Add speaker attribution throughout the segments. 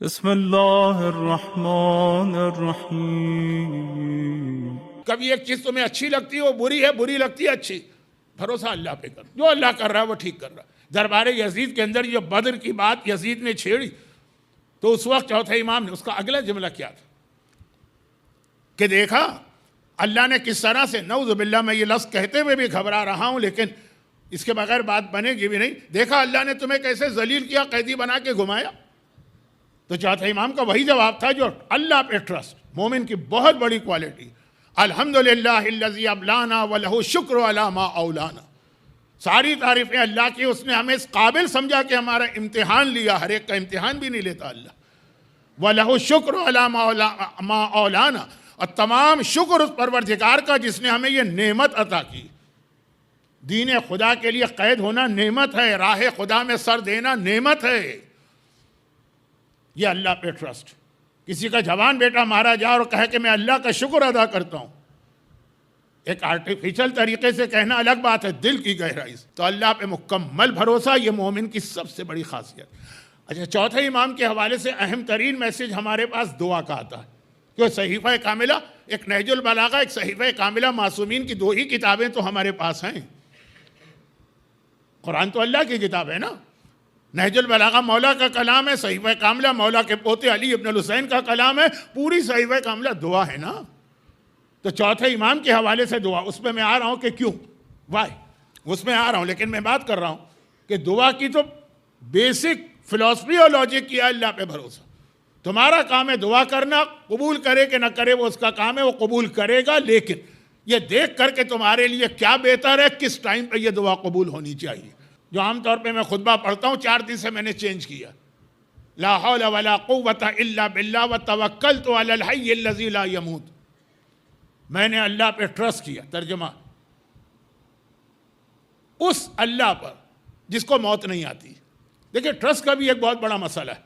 Speaker 1: بسم اللہ الرحمن الرحیم۔
Speaker 2: کبھی ایک چیز تمہیں اچھی لگتی ہے وہ بری ہے، بری لگتی ہے اچھی، بھروسہ اللہ پہ کرو، جو اللہ کر رہا ہے وہ ٹھیک کر رہا ہے۔ دربار یزید کے اندر جو بدر کی بات یزید نے چھیڑی تو اس وقت چوتھے امام نے اس کا اگلا جملہ کیا تھا کہ دیکھا اللہ نے کس طرح سے، نعوذ باللہ میں یہ لفظ کہتے ہوئے بھی گھبرا رہا ہوں لیکن اس کے بغیر بات بنے گی بھی نہیں، دیکھا اللہ نے تمہیں کیسے ذلیل کیا، قیدی بنا کے گھمایا۔ تو چوتھے امام کا وہی جواب تھا جو اللہ پہ ٹرسٹ، مومن کی بہت بڑی کوالٹی، الحمدللہ الذی ابلانا وَلَهُ الشُّكْرُ عَلَى مَا أَوْلَانَا۔ ساری تعریفیں اللہ کی، اس نے ہمیں اس قابل سمجھا کہ ہمارا امتحان لیا، ہر ایک کا امتحان بھی نہیں لیتا اللہ۔ وَلَهُ الشُّكْرُ عَلَى مَا أَوْلَانَا، اور تمام شکر اس پروردگار کا جس نے ہمیں یہ نعمت عطا کی۔ دین خدا کے لیے قید ہونا نعمت ہے، راہ خدا میں سر دینا نعمت ہے۔ یہ اللہ پہ ٹرسٹ۔ کسی کا جوان بیٹا مارا جائے اور کہے کہ میں اللہ کا شکر ادا کرتا ہوں، ایک آرٹیفیشل طریقے سے کہنا الگ بات ہے، دل کی گہرائی سے تو اللہ پہ مکمل بھروسہ، یہ مومن کی سب سے بڑی خاصیت۔ اچھا، چوتھے امام کے حوالے سے اہم ترین میسج ہمارے پاس دعا کا آتا ہے، کہ صحیفہ کاملہ، ایک نہج البلاغہ، ایک صحیفہ کاملہ، معصومین کی دو ہی کتابیں تو ہمارے پاس ہیں۔ قرآن تو اللہ کی کتاب ہے نا، نہج البلاغہ مولا کا کلام ہے، صحیفہ کاملہ مولا کے پوتے علی ابن الحسین کا کلام ہے، پوری صحیفہ کاملہ دعا ہے نا۔ تو چوتھے امام کے حوالے سے دعا، اس میں میں آ رہا ہوں کہ کیوں، وائی، اس میں آ رہا ہوں، لیکن میں بات کر رہا ہوں کہ دعا کی تو بیسک فلسفی اور لاجک کیا ہے اللہ پہ بھروسہ۔ تمہارا کام ہے دعا کرنا، قبول کرے کہ نہ کرے وہ اس کا کام ہے، وہ قبول کرے گا، لیکن یہ دیکھ کر کے تمہارے لیے کیا بہتر ہے، کس ٹائم پہ یہ دعا قبول ہونی چاہیے۔ جو عام طور پہ میں خطبہ پڑھتا ہوں، 4 دن سے میں نے چینج کیا، لا حول ولا قوت الا باللہ وتوکلت علی الحی الذی لا یموت۔ میں نے اللہ پہ ٹرسٹ کیا، ترجمہ اس اللہ پر جس کو موت نہیں آتی۔ دیکھیں ٹرسٹ کا بھی ایک بہت بڑا مسئلہ ہے۔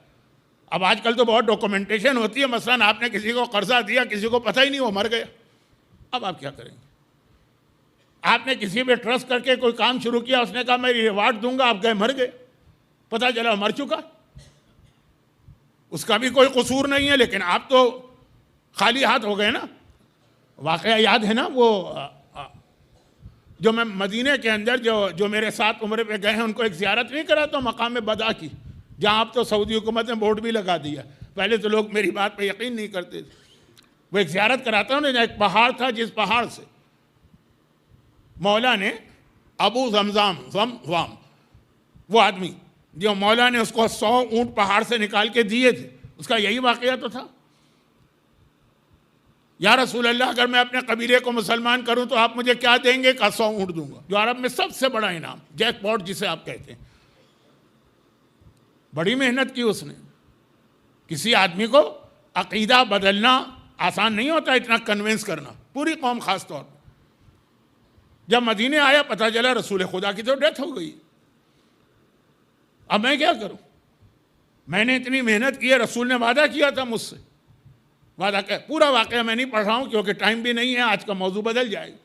Speaker 2: اب آج کل تو بہت ڈاکومنٹیشن ہوتی ہے، مثلا آپ نے کسی کو قرضہ دیا، کسی کو پتہ ہی نہیں وہ مر گیا، اب آپ کیا کریں گے؟ آپ نے کسی پہ ٹرسٹ کر کے کوئی کام شروع کیا، اس نے کہا میں ریوارڈ دوں گا، آپ گئے مر گئے، پتہ چلا مر چکا، اس کا بھی کوئی قصور نہیں ہے، لیکن آپ تو خالی ہاتھ ہو گئے نا۔ واقعہ یاد ہے نا وہ جو میں مدینے کے اندر جو میرے ساتھ عمرے پہ گئے ہیں ان کو ایک زیارت نہیں کراتا ہوں مقام بدا کی، جہاں اب تو سعودی حکومت نے بورڈ بھی لگا دیا، پہلے تو لوگ میری بات پہ یقین نہیں کرتے تھے۔ وہ ایک زیارت کراتا ہوں، ایک پہاڑ تھا جس پہاڑ سے مولا نے ابو زمزام وہ آدمی جو مولا نے اس کو 100 اونٹ پہاڑ سے نکال کے دیے تھے، اس کا یہی واقعہ تو تھا۔ یا رسول اللہ اگر میں اپنے قبیلے کو مسلمان کروں تو آپ مجھے کیا دیں گے؟ کہا 100 اونٹ دوں گا، جو عرب میں سب سے بڑا انعام، جیک پاٹ جسے آپ کہتے ہیں۔ بڑی محنت کی اس نے۔ کسی آدمی کو عقیدہ بدلنا آسان نہیں ہوتا، اتنا کنونس کرنا، پوری قوم خاص طور پر۔ جب مدینے آیا پتہ چلا رسول خدا کی تو ڈیتھ ہو گئی، اب میں کیا کروں؟ میں نے اتنی محنت کی ہے، رسول نے وعدہ کیا تھا مجھ سے، وعدہ کہ پورا واقعہ میں نہیں پڑھ رہا ہوں کیونکہ ٹائم بھی نہیں ہے، آج کا موضوع بدل جائے گا،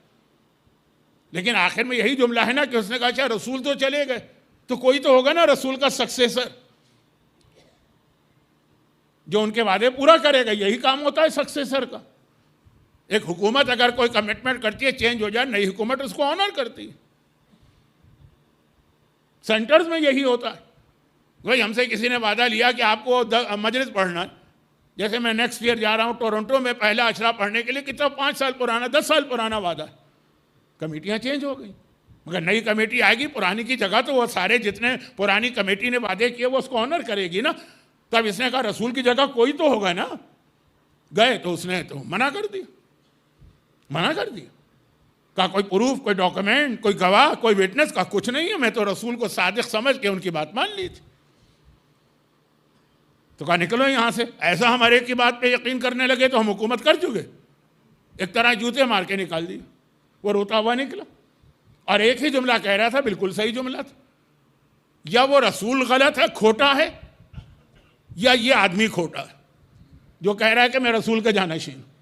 Speaker 2: لیکن آخر میں یہی جملہ ہے نا کہ اس نے کہا اچھا رسول تو چلے گئے تو کوئی تو ہوگا نا رسول کا سکسیسر جو ان کے وعدے پورا کرے گا، یہی کام ہوتا ہے سکسیسر کا۔ ایک حکومت اگر کوئی کمٹمنٹ کرتی ہے، چینج ہو جائے، نئی حکومت اس کو آنر کرتی ہے۔ سینٹرز میں یہی ہوتا ہے۔ وہی ہم سے کسی نے وعدہ لیا کہ آپ کو مجلس پڑھنا ہے، جیسے میں نیکسٹ ایئر جا رہا ہوں ٹورنٹو میں پہلا اشرا پڑھنے کے لیے، کتنا 5 سال پرانا 10 سال پرانا وعدہ ہے، کمیٹیاں چینج ہو گئی، مگر نئی کمیٹی آئے گی، پرانی کی جگہ تو وہ سارے جتنے پرانی کمیٹی نے وعدے کیے وہ اس کو آنر کرے گی نا۔ تب اس نے کہا رسول کی جگہ کوئی تو ہوگا نا، گئے تو اس نے تو منع کر دیا، کہا کوئی پروف، کوئی ڈاکومنٹ، کوئی گواہ، کوئی وٹنس، کا کچھ نہیں ہے، میں تو رسول کو صادق سمجھ کے ان کی بات مان لی تھی۔ تو کہا نکلو یہاں سے، ایسا ہمارے کی بات پہ یقین کرنے لگے تو ہم حکومت کر چکے، ایک طرح جوتے مار کے نکال دی۔ وہ روتا ہوا نکلا اور ایک ہی جملہ کہہ رہا تھا، بالکل صحیح جملہ تھا، یا وہ رسول غلط ہے، کھوٹا ہے، یا یہ آدمی کھوٹا ہے جو کہہ رہا ہے کہ میں رسول کا جانشین ہوں،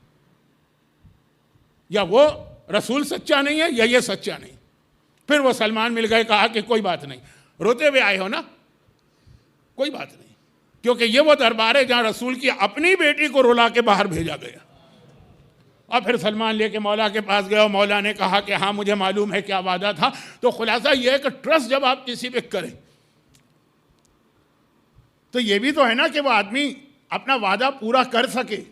Speaker 2: یا وہ رسول سچا نہیں ہے یا یہ سچا نہیں۔ پھر وہ سلمان مل گئے، کہا کہ کوئی بات نہیں، روتے ہوئے آئے ہو نا، کوئی بات نہیں، کیونکہ یہ وہ دربار ہے جہاں رسول کی اپنی بیٹی کو رلا کے باہر بھیجا گیا. اور پھر سلمان لے کے مولا کے پاس گیا اور مولا نے کہا کہ ہاں مجھے معلوم ہے کیا وعدہ تھا. تو خلاصہ یہ ہے کہ ٹرسٹ جب آپ کسی پہ کریں تو یہ بھی تو ہے نا کہ وہ آدمی اپنا وعدہ پورا کر سکے.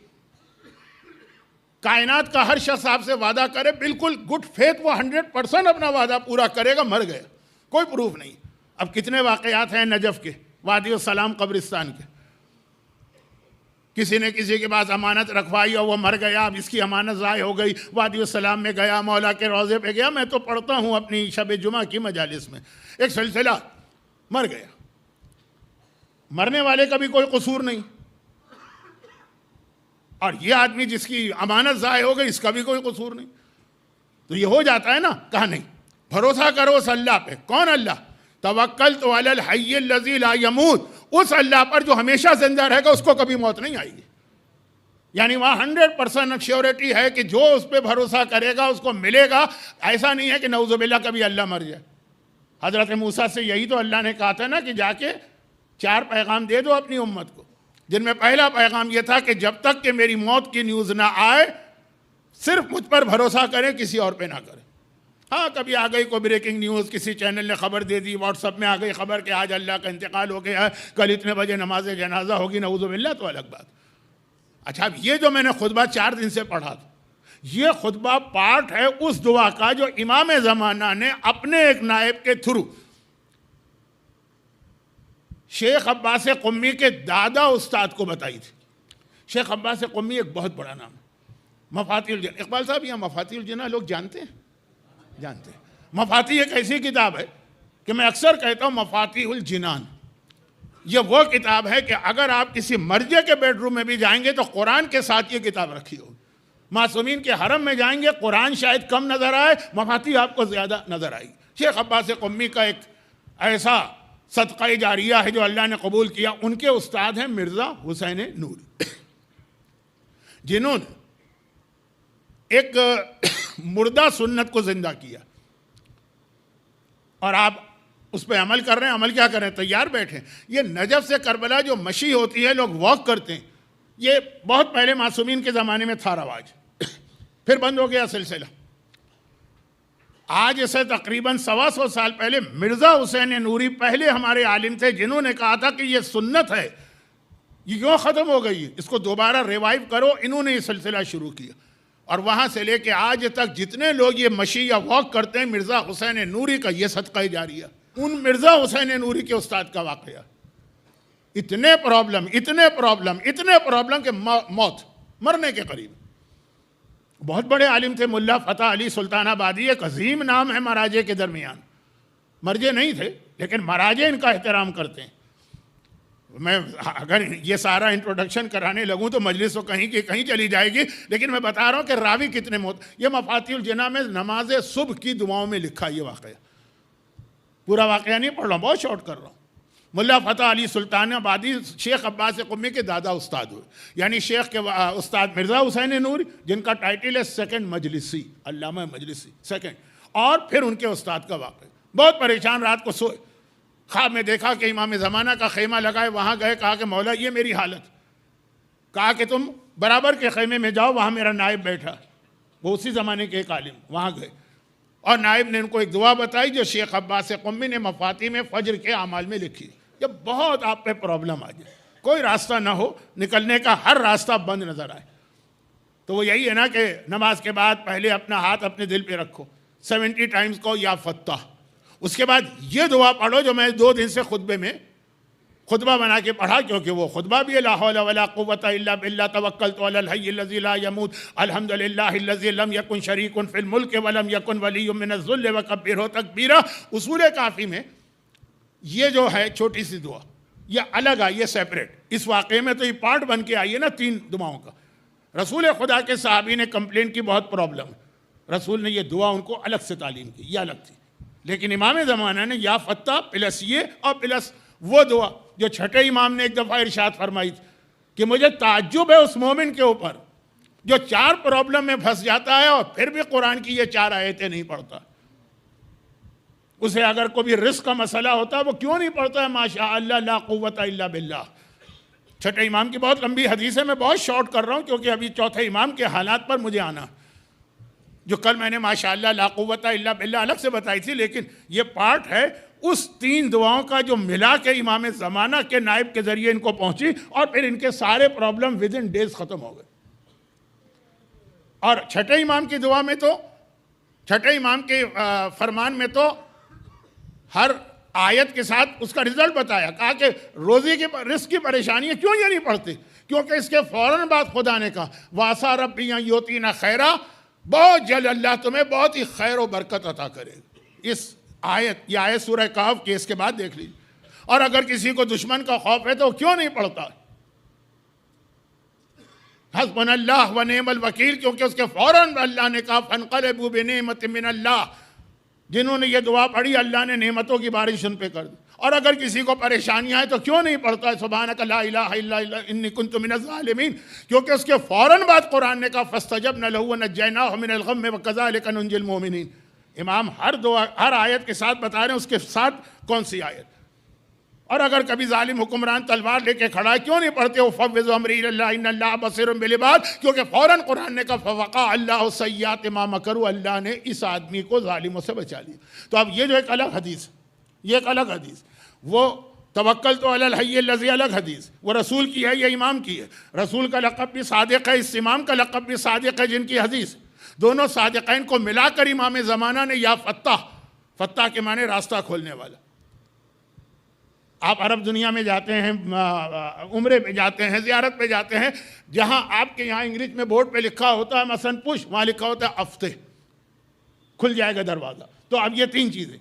Speaker 2: کائنات کا ہر شخص آپ سے وعدہ کرے بالکل گڈ فیتھ وہ 100% اپنا وعدہ پورا کرے گا, مر گیا, کوئی پروف نہیں. اب کتنے واقعات ہیں نجف کے, وادی السلام قبرستان کے. کسی نے کسی کے پاس امانت رکھوائی اور وہ مر گیا, اب اس کی امانت ضائع ہو گئی. وادی السلام میں گیا, مولا کے روضے پہ گیا, میں تو پڑھتا ہوں اپنی شب جمعہ کی مجالس میں, ایک سلسلہ مر گیا. مرنے والے کا بھی کوئی قصور نہیں, اور یہ آدمی جس کی امانت ضائع ہو گئی اس کا بھی کوئی قصور نہیں. تو یہ ہو جاتا ہے نا. کہا نہیں, بھروسہ کرو اس اللہ پہ. کون اللہ؟ توکلت علی الحی الذی لا یموت, اس اللہ پر جو ہمیشہ زندہ رہے گا, اس کو کبھی موت نہیں آئے گی. یعنی وہاں 100% شیورٹی ہے کہ جو اس پہ بھروسہ کرے گا اس کو ملے گا. ایسا نہیں ہے کہ نعوذ باللہ کبھی اللہ مر جائے. حضرت موسیٰ سے یہی تو اللہ نے کہا تھا نا کہ جا کے 4 پیغام دے دو اپنی امت کو, جن میں پہلا پیغام یہ تھا کہ جب تک کہ میری موت کی نیوز نہ آئے صرف مجھ پر بھروسہ کریں, کسی اور پہ نہ کریں. ہاں کبھی آ گئی کوئی بریکنگ نیوز, کسی چینل نے خبر دے دی, واٹس ایپ میں آ گئی خبر کہ آج اللہ کا انتقال ہو گیا ہے, کل اتنے بجے نماز جنازہ ہوگی, نعوذ باللہ, تو الگ بات. اچھا, اب یہ جو میں نے خطبہ 4 دن سے پڑھا تھا, یہ خطبہ پارٹ ہے اس دعا کا جو امام زمانہ نے اپنے ایک نائب کے تھرو شیخ عباس قمی کے دادا استاد کو بتائی تھی. شیخ عباس قمی ایک بہت بڑا نام ہے. مفاتیح الجنان, اقبال صاحب یہاں مفاتیح الجنان لوگ جانتے ہیں؟ جانتے ہیں. مفاتیح ایک ایسی کتاب ہے کہ میں اکثر کہتا ہوں مفاتیح الجنان یہ وہ کتاب ہے کہ اگر آپ کسی مرجع کے بیڈ روم میں بھی جائیں گے تو قرآن کے ساتھ یہ کتاب رکھی ہوگی. معصومین کے حرم میں جائیں گے, قرآن شاید کم نظر آئے, مفاتیح آپ کو زیادہ نظر آئی. شیخ عباس قمی کا ایک ایسا صدقہ جاریہ ہے جو اللہ نے قبول کیا. ان کے استاد ہیں مرزا حسین نوری, جنہوں نے ایک مردہ سنت کو زندہ کیا, اور آپ اس پہ عمل کر رہے ہیں. عمل کیا کر رہے ہیں؟ تیار بیٹھے. یہ نجف سے کربلا جو مشی ہوتی ہے, لوگ واک کرتے ہیں, یہ بہت پہلے معصومین کے زمانے میں تھا رواج, پھر بند ہو گیا سلسلہ. آج اسے تقریباً 125 سال پہلے مرزا حسین نوری پہلے ہمارے عالم تھے جنہوں نے کہا تھا کہ یہ سنت ہے, یہ کیوں ختم ہو گئی ہے, اس کو دوبارہ ریوائیو کرو. انہوں نے یہ سلسلہ شروع کیا, اور وہاں سے لے کے آج تک جتنے لوگ یہ مشی یا واک کرتے ہیں, مرزا حسین نوری کا یہ صدقہ جاریہ, ان مرزا حسین نوری کے استاد کا واقعہ. اتنے پرابلم کہ موت, مرنے کے قریب. بہت بڑے عالم تھے ملا فتح علی سلطان آبادی, ایک عظیم نام ہے مراجع کے درمیان. مرجع نہیں تھے لیکن مراجع ان کا احترام کرتے ہیں. میں اگر یہ سارا انٹروڈکشن کرانے لگوں تو مجلس تو کہیں کی کہیں چلی جائے گی, لیکن میں بتا رہا ہوں کہ راوی کتنے یہ مفاتیح الجنان میں نماز صبح کی دعاؤں میں لکھا یہ واقعہ. پورا واقعہ نہیں پڑھ رہا ہوں, بہت شارٹ کر رہا ہوں. ملا فتح علی سلطان آبادی شیخ عباس قمی کے دادا استاد ہوئے, یعنی شیخ کے استاد مرزا حسین نوری, جن کا ٹائٹل ہے سیکنڈ مجلسی, علامہ مجلسی سیکنڈ. اور پھر ان کے استاد کا واقعہ. بہت پریشان, رات کو سوئے, خواب میں دیکھا کہ امام زمانہ کا خیمہ لگائے, وہاں گئے, کہا کہ مولا یہ میری حالت. کہا کہ تم برابر کے خیمے میں جاؤ, وہاں میرا نائب بیٹھا, وہ اسی زمانے کے ایک عالم. وہاں گئے اور نائب نے ان کو ایک دعا بتائی جو شیخ عباس قمی نے مفاتیح میں فجر کے اعمال میں لکھی. جب بہت آپ پہ پرابلم آ جائے, کوئی راستہ نہ ہو, نکلنے کا ہر راستہ بند نظر آئے, تو وہ یہی ہے نا کہ نماز کے بعد پہلے اپنا ہاتھ اپنے دل پہ رکھو, 70 ٹائمز کو یا فتح. اس کے بعد یہ دعا پڑھو جو میں 2 دن سے خطبے میں خطبہ بنا کے پڑھا, کیونکہ وہ خطبہ بھی لا حول ولا قوۃ الا باللہ توکلت علی الحی الذی لا یموت الحمدللہ الذی لم یکن شریک فی الملک ولم یکن ولی من الذل وکبرہ تکبیرہ. اصول کافی میں یہ جو ہے چھوٹی سی دعا, یہ الگ آئی ہے, سیپریٹ. اس واقعے میں تو یہ پارٹ بن کے آئی ہے نا 3 دعاؤں کا. رسول خدا کے صحابی نے کمپلین کی, بہت پرابلم, رسول نے یہ دعا ان کو الگ سے تعلیم کی, یہ الگ تھی. لیکن امام زمانہ نے یا فتح پلس یہ اور پلس وہ دعا جو چھٹے امام نے ایک دفعہ ارشاد فرمائی تھی کہ مجھے تعجب ہے اس مومن کے اوپر جو 4 پرابلم میں پھنس جاتا ہے اور پھر بھی قرآن کی یہ 4 آیتیں نہیں پڑھتا. اسے اگر کوئی رزق کا مسئلہ ہوتا ہے وہ کیوں نہیں پڑھتا ہے ماشاء اللہ لا قوت الا باللہ. چھٹے امام کی بہت لمبی حدیث ہے، میں بہت شارٹ کر رہا ہوں کیونکہ ابھی چوتھے امام کے حالات پر مجھے آنا، جو کل میں نے ماشاءاللہ لا قوت الا باللہ الگ سے بتائی تھی، لیکن یہ پارٹ ہے اس 3 دعاؤں کا جو ملا کے امام زمانہ کے نائب کے ذریعے ان کو پہنچی اور پھر ان کے سارے پرابلم ود ان ڈیز ختم ہو گئے۔ اور چھٹے امام کی دعا میں تو، چھٹے امام کے فرمان میں تو ہر آیت کے ساتھ اس کا رزلٹ بتایا، کہا کہ روزی کی رزق کی پریشانی کیوں یہ نہیں پڑھتے، کیونکہ اس کے فوراً بعد خدا نے کہا وَعَسَىٰ رَبِّي أَن يُؤْتِينَا خَيْرًا، بہت جلد اللہ تمہیں بہت ہی خیر و برکت عطا کرے۔ اس آیت، یہ آیت سورہ کہف کی، اس کے بعد دیکھ لیجیے۔ اور اگر کسی کو دشمن کا خوف ہے تو وہ کیوں نہیں پڑھتا حسبنا اللہ ونعم الوکیل، کیونکہ اس کے فوراً اللہ نے کہا فانقلبوا بنعمت من اللہ، جنہوں نے یہ دعا پڑھی اللہ نے نعمتوں کی بارش ان پہ کر دی۔ اور اگر کسی کو پریشانیاں ہیں تو کیوں نہیں پڑھتا ہے سبحانک لا الہ الا انت انی کنت من الظالمین، کیونکہ اس کے فوراً بعد قرآن نے کہا فاستجبنا له ونجیناہ من الغم وکذالک ننجی المؤمنین۔ امام ہر دعا، ہر آیت کے ساتھ بتا رہے ہیں اس کے ساتھ کون سی آیت۔ اور اگر کبھی ظالم حکمران تلوار لے کے کھڑا ہے کیوں نہیں پڑھتے وفوض امری الی اللہ ان اللہ بصیر بالعباد، کیونکہ فوراً قرآن نے کہا فوقع اللہ سیئات ما مکروا، اللہ نے اس آدمی کو ظالموں سے بچا لیا۔ تو اب یہ جو ایک الگ حدیث، یہ ایک الگ حدیث، وہ توکلت علی الحی الذی الگ حدیث، وہ رسول کی ہے، یہ امام کی ہے۔ رسول کا لقب بھی صادق ہے، اس امام کا لقب بھی صادق ہے جن کی حدیث، دونوں صادقین کو ملا کر امام زمانہ نے یا فتح، فتح کے معنی راستہ کھولنے والا۔ آپ عرب دنیا میں جاتے ہیں، عمرے پہ جاتے ہیں، زیارت پہ جاتے ہیں، جہاں آپ کے یہاں انگلش میں بورڈ پہ لکھا ہوتا ہے مثلا پش، وہاں لکھا ہوتا ہے افتے، کھل جائے گا دروازہ۔ تو اب یہ 3 چیزیں،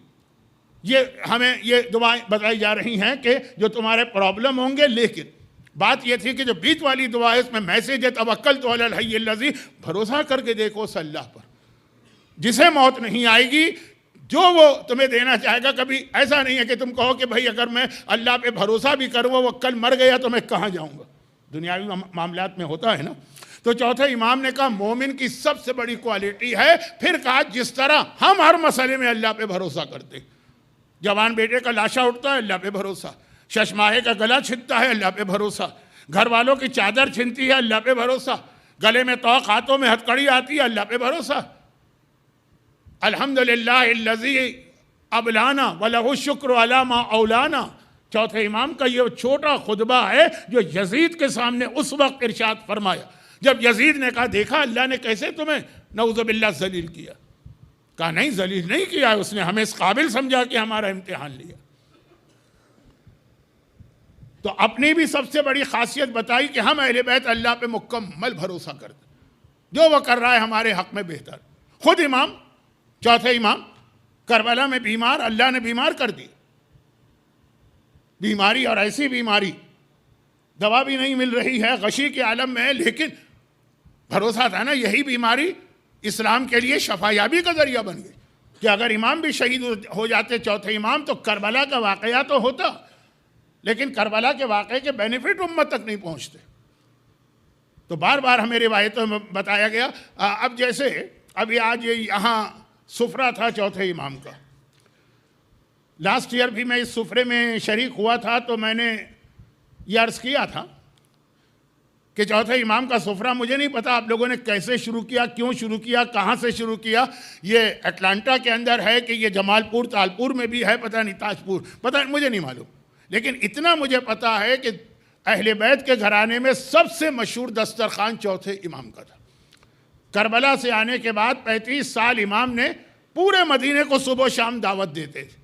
Speaker 2: یہ ہمیں یہ دعائیں بتائی جا رہی ہیں کہ جو تمہارے پرابلم ہوں گے، لیکن بات یہ تھی کہ جو بیچ والی دعا ہے اس میں میسیج ہے توکلت علی الحی الذی، بھروسہ کر کے دیکھو اس اللہ پر جسے موت نہیں آئے گی، جو وہ تمہیں دینا چاہے گا۔ کبھی ایسا نہیں ہے کہ تم کہو کہ بھائی اگر میں اللہ پہ بھروسہ بھی کروں وہ کل مر گیا تو میں کہاں جاؤں گا، دنیاوی معاملات میں ہوتا ہے نا۔ تو چوتھے امام نے کہا مومن کی سب سے بڑی کوالٹی ہے، پھر کہا جس طرح ہم ہر مسئلے میں اللہ پہ بھروسہ کرتے، جوان بیٹے کا لاشا اٹھتا ہے اللہ پہ بھروسہ، ششماہے کا گلا چھنتا ہے اللہ پہ بھروسہ، گھر والوں کی چادر چھنتی ہے اللہ پہ بھروسہ، گلے میں توق، ہاتھوں میں ہتھکڑی آتی ہے اللہ پہ بھروسہ۔ الحمدللہ الذی ابلانا وَلَهُ الشُّكْرُ عَلَى مَا اولانا۔ چوتھے امام کا یہ چھوٹا خطبہ ہے جو یزید کے سامنے اس وقت ارشاد فرمایا جب یزید نے کہا دیکھا اللہ نے کیسے تمہیں نعوذ باللہ ذلیل کیا، کہا نہیں ذلیل نہیں کیا، اس نے ہمیں اس قابل سمجھا کہ ہمارا امتحان لیا۔ تو اپنی بھی سب سے بڑی خاصیت بتائی کہ ہم اہل بیت اللہ پہ مکمل بھروسہ کرتے، جو وہ کر رہا ہے ہمارے حق میں بہتر۔ خود امام، چوتھے امام کربلا میں بیمار، اللہ نے بیمار کر دی، بیماری اور ایسی بیماری، دوا بھی نہیں مل رہی ہے، غشی کے عالم میں ہے، لیکن بھروسہ تھا نا یہی بیماری اسلام کے لیے شفا یابی کا ذریعہ بن گئی کہ اگر امام بھی شہید ہو جاتے چوتھے امام تو کربلا کا واقعہ تو ہوتا، لیکن کربلا کے واقعے کے بینیفٹ امت تک نہیں پہنچتے۔ تو بار بار ہمیں روایتوں میں بتایا گیا۔ اب جیسے ابھی آج یہاں سفرہ تھا چوتھے امام کا، لاسٹ ایئر بھی میں اس سفرے میں شریک ہوا تھا، تو میں نے یہ عرض کیا تھا کہ چوتھے امام کا سفرہ مجھے نہیں پتا آپ لوگوں نے کیسے شروع کیا، کیوں شروع کیا، کہاں سے شروع کیا۔ یہ اٹلانٹا کے اندر ہے کہ یہ جمال پور تالپور میں بھی ہے، پتہ نہیں تاجپور، پتہ نہیں، مجھے نہیں معلوم، لیکن اتنا مجھے پتا ہے کہ اہل بیت کے گھرانے میں سب سے مشہور دسترخوان چوتھے امام کا تھا۔ کربلا سے آنے کے بعد 35 سال امام نے پورے مدینے کو صبح و شام دعوت دیتے تھے۔